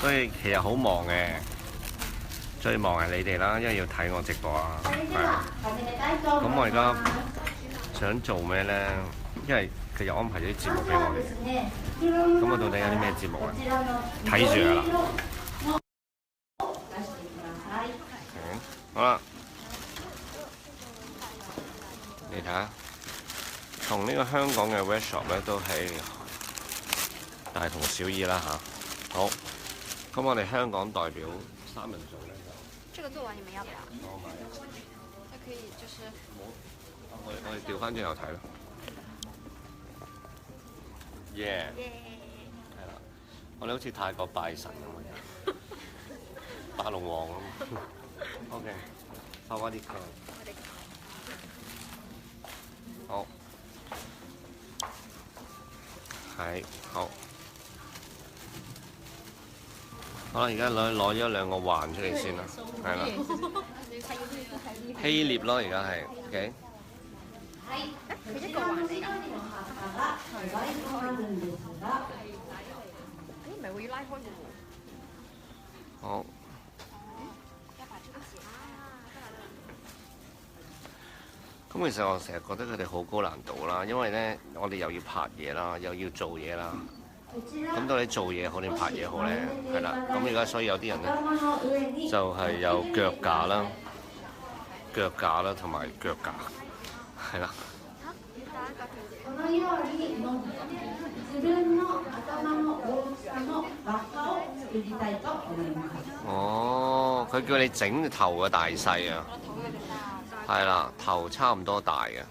所以其實好忙嘅，最忙係你哋啦，因為要睇我直播啊。係啊。咁我而家想做咩咧？因為佢又安排咗啲節目俾我哋。咁我到底有啲咩節目啊？睇住㗎啦。好啦，你睇下，同呢個香港嘅 workshop 咧都係大同小異啦嚇。好，咁我哋香港代表三人組咧就。這個做完你們要不要？我買。就可以就是。我哋調翻轉頭睇咯。耶！係啦，我哋好似泰國拜神咁樣，拜龍王咁。OK， 收翻啲卡。好，係好。好啦，而家攞咗兩個環出嚟先啦，係啦。希臘咯，而家係 OK。佢一個環嚟㗎。唔係會要拉開嘅喎。好。咁其實我成日覺得佢哋好高難度啦，因為咧我哋又要拍嘢啦，又要做嘢啦。咁到底做嘢好定拍嘢好咧？係啦。咁而家所以有啲人咧就係有腳架啦，同埋腳架，係啦。哦，佢叫你整頭嘅大細啊，係啦，頭差唔多大嘅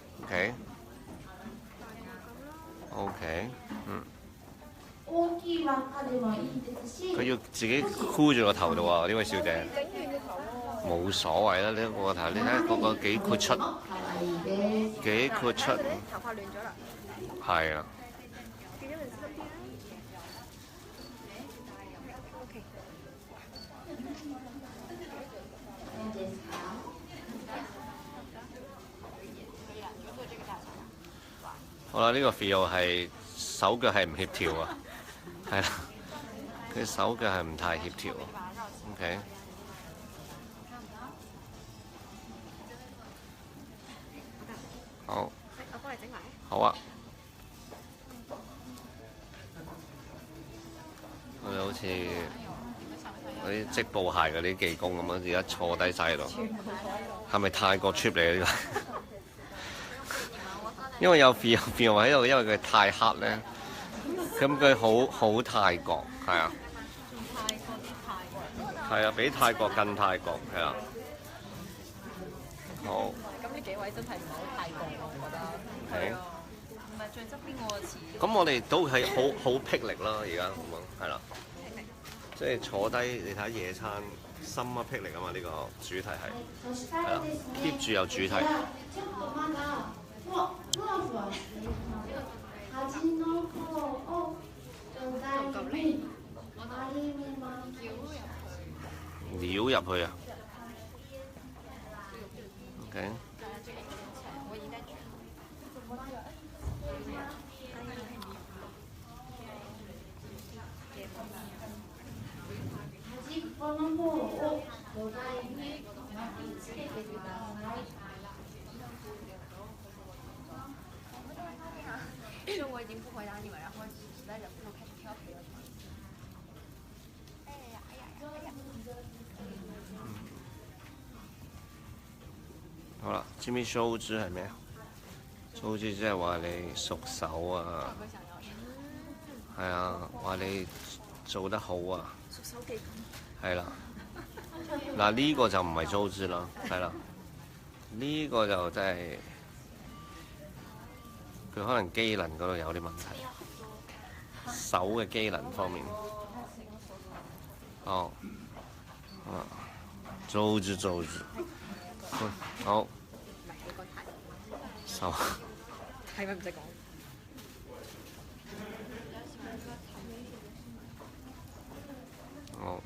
，OK， 嗯。佢要自己箍住個頭度啊，呢位小姐。冇所謂啦，呢個頭你睇嗰個幾闊出，幾闊出。頭髮亂咗啦。係啊。好啦，呢個 feel 係手腳係唔協調啊，係啦，佢手腳係唔太協調。OK。好。我幫你整埋。好啊。我哋好似嗰啲織布鞋嗰啲技工咁樣，而家坐低晒喺度。係咪泰國 trip 嚟嘅呢個？因為有 feel 喺度，因為佢太黑咧，咁佢好泰國，係啊。係啊，比泰國更泰國，係啊。好。咁呢幾位真係唔係好泰國，我覺得。係。唔係最側邊個似。咁我哋都係好霹靂啦，而家咁樣係啦。即係坐低，你睇野餐，心啊霹靂啊嘛！呢個主題係啦，keep 住有主題。撩入去啊 ！OK。就我已經不回答你們，然後實在忍不住開始挑剔了。哎呀哎呀哎呀！好啦，知唔知蘇枝係咩啊？蘇枝即係話你熟手啊，係啊，話你做得好啊。熟手技係啦。嗱呢個就唔係蘇枝啦，係啦。呢個就真係。佢可能機能嗰度有啲問題，手嘅機能方面。哦，啊，做住，好。手。係咪唔使講？好。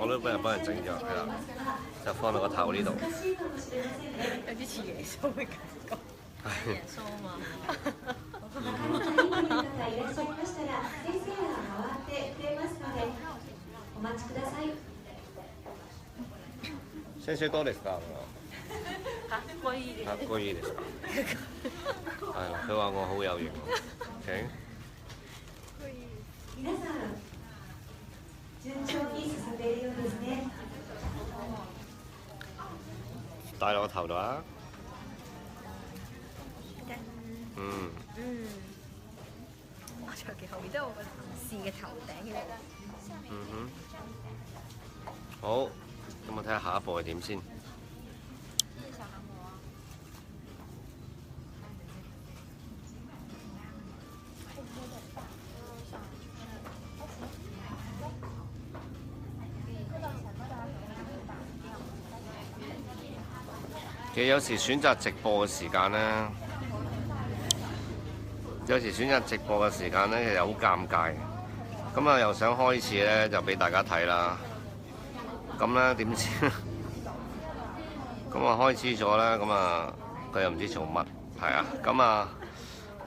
我都俾人幫人整咗，係啦，就放到個頭呢度。有啲似耶穌嘅感覺。係。耶穌啊嘛。先生多啲㗎。嚇貴嘅。嚇貴啲㗎。係啦，佢話我好有型。OK。皆さん、順調に進んでいるようですね。戴落個頭度啊！嗯。我長期後面都有個男士嘅頭頂嘅。嗯哼。好，咁我睇下下一步係點先。其實有時選擇直播嘅時間呢，其實好尷尬。咁啊，又想開始呢，就俾大家睇啦。咁咧點知？咁啊開始咗咧，咁啊佢又唔知做乜，係啊。咁啊，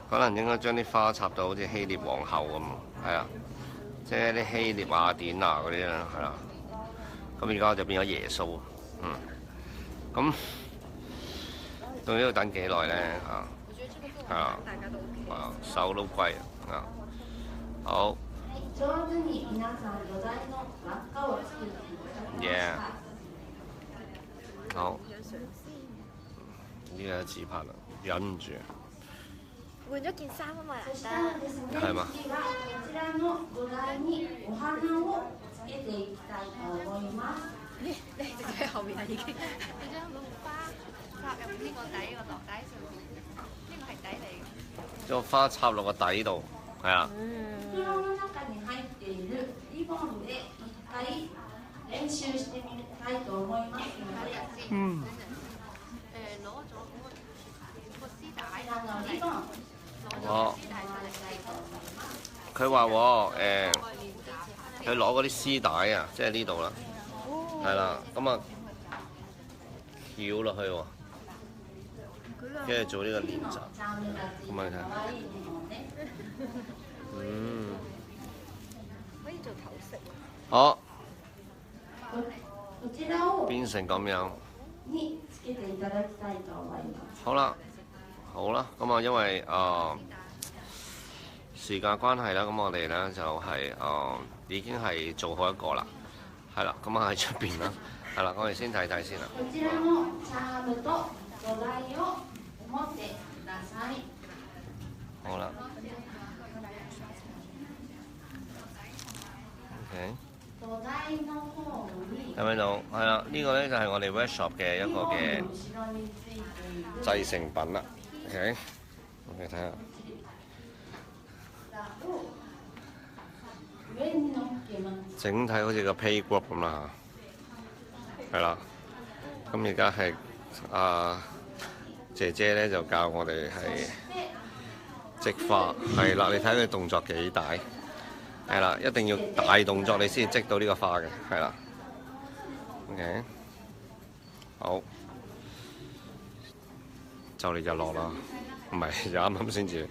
可能應該將啲花插到好似希臘皇后咁，係啊，即係啲希臘雅典娜嗰啲啦，係啦。咁而家就變咗耶穌，咁到底要等幾耐咧？係啊，手都貴啊。好。上手に皆さん土台の輪っかを作っていただきました。好。呢個自拍啦，忍唔住。換咗件衫啊嘛，そしたらですね、係嘛？次はこちらの土台にお花をつけていきたいと思います。你直接喺後面啦已經。你將嗰個花插入呢個底個落底上面，呢個係底嚟嘅。將個花插落個底度，係啊。袋の中に入っているリボンで一回練習してみたいと思いますので、攞咗嗰個絲帶，リボン哦。お願いしたいと思います。佢話喎佢攞嗰啲絲帶啊，即係呢度啦，係啦，咁啊翹落去喎，跟住做呢個練習。咁啊睇，可以做頭飾。好，こちらを變成咁樣。につけていただきたいと思います。好啦，好啦，咁啊，因為時間關係啦，咁我哋咧就係已經係做好一個啦，係啦，咁啊喺出邊啦，係啦，我哋先睇睇先啦。こちらのチャームと土台を持ってください。好啦，OK。土台の方に睇唔睇到？係啦，呢個咧就係我哋 workshop 嘅一個嘅後ろについている製成品啦。OK，睇下。上に乗っけます。整體好似個 play group 咁啦嚇，係啦。咁而家係姐姐咧就教我哋係織花，係啦。你睇佢動作幾大，係啦，一定要大動作你先至織到呢個花嘅，係啦。OK， 好，就嚟日落啦，唔係就啱啱先至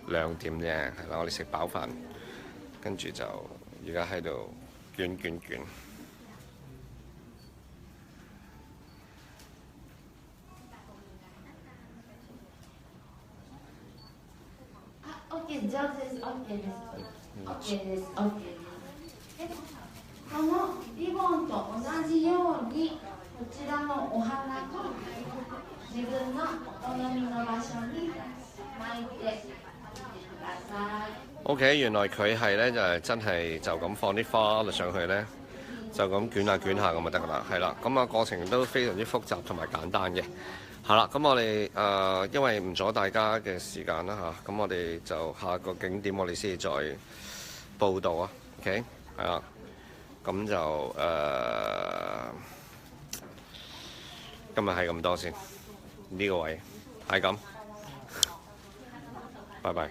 2點啫，係啦。我哋食飽飯，跟住就而家喺度捲。OK、上手です。OK です。OK です。OK です。このリボンと同じようにこちらのお花も自分のお好みの場所に巻いてください。OK， 原來佢係咧就係真係就咁放啲花上去咧，就咁捲下咁就得㗎啦，係啦。咁啊過程都非常之複雜同埋簡單嘅。係啦，咁我哋因為唔阻大家嘅時間啦嚇，咁我哋就下個景點我哋先至再報道啊。OK， 係啦，咁就今日係咁多先，呢個位係咁，拜拜。